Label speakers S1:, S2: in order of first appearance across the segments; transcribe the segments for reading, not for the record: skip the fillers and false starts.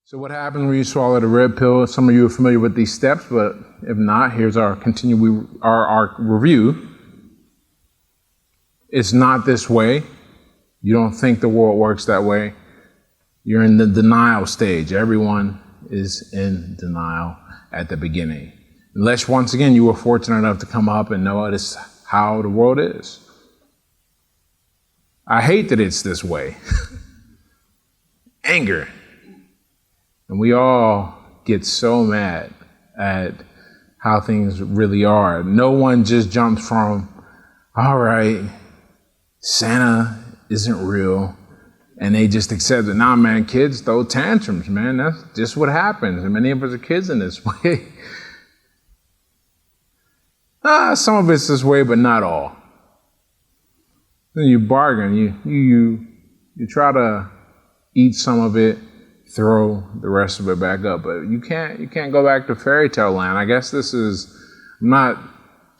S1: So what happens when you swallow the red pill? Some of you are familiar with these steps, but if not, here's our our review. It's not this way. You don't think the world works that way. You're in the denial stage. Everyone is in denial at the beginning. Unless, once again, you were fortunate enough to come up and notice how the world is. I hate that it's this way. Anger. And we all get so mad at how things really are. No one just jumps from, all right, Santa isn't real, and they just accept it. Nah, man, kids throw tantrums, man. That's just what happens. And many of us are kids in this way. Some of it's this way, but not all. Then you bargain. You try to eat some of it, throw the rest of it back up, but you can't go back to fairy tale land. I guess I'm not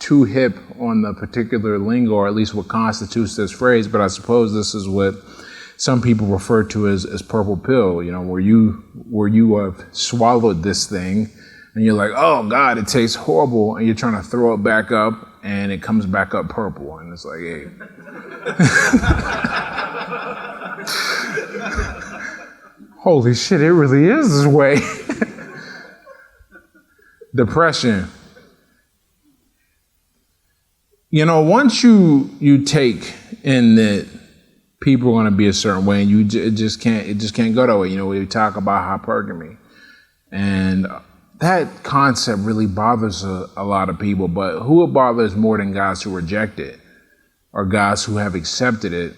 S1: too hip on the particular lingo, or at least what constitutes this phrase, but I suppose this is what some people refer to as purple pill, where you have swallowed this thing and you're like, oh God, it tastes horrible, and you're trying to throw it back up and it comes back up purple, and it's like, hey. Holy shit, it really is this way. Depression. Once you take in that people are going to be a certain way, and it just can't go that way. We talk about hypergamy, and that concept really bothers a lot of people. But who it bothers more than guys who reject it, or guys who have accepted it,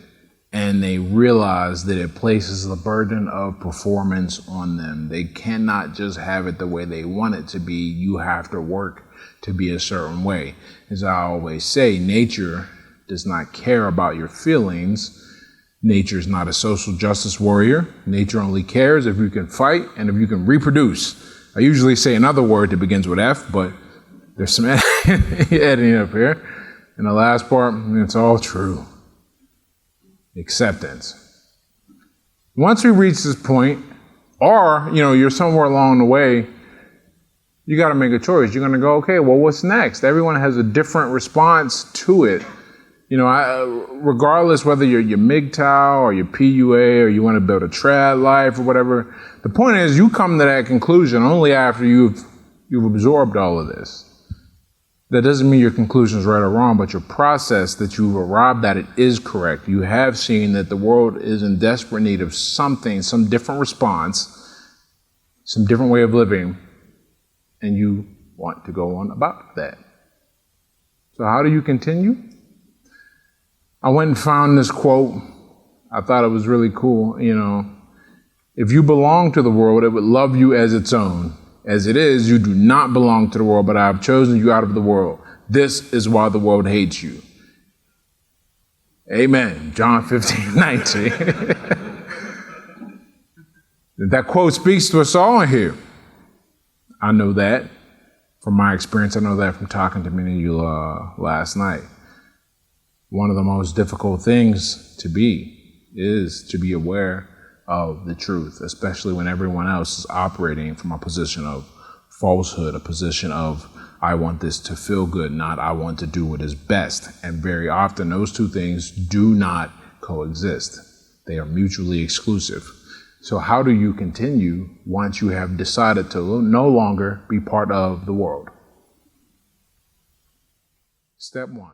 S1: and they realize that it places the burden of performance on them. They cannot just have it the way they want it to be. You have to work to be a certain way. As I always say, nature does not care about your feelings. Nature is not a social justice warrior. Nature only cares if you can fight and if you can reproduce. I usually say another word that begins with F, but there's some editing up here. And the last part, it's all true. Acceptance. Once we reach this point, or, you're somewhere along the way, you got to make a choice. You're going to go, okay, well, what's next? Everyone has a different response to it. Regardless whether you're MGTOW or you're PUA or you want to build a trad life or whatever, the point is you come to that conclusion only after you've absorbed all of this. That doesn't mean your conclusion is right or wrong, but your process that you've arrived at it is correct. You have seen that the world is in desperate need of something, some different response, some different way of living, and you want to go on about that. So how do you continue? I went and found this quote. I thought it was really cool. If you belong to the world, it would love you as its own. As it is, you do not belong to the world, but I have chosen you out of the world. This is why the world hates you. Amen. John 15:19. That quote speaks to us all in here. I know that from my experience. I know that from talking to many of you last night. One of the most difficult things to be is to be aware of the truth, especially when everyone else is operating from a position of falsehood, a position of, I want this to feel good, not I want to do what is best. And very often those two things do not coexist. They are mutually exclusive. So how do you continue once you have decided to no longer be part of the world? Step one.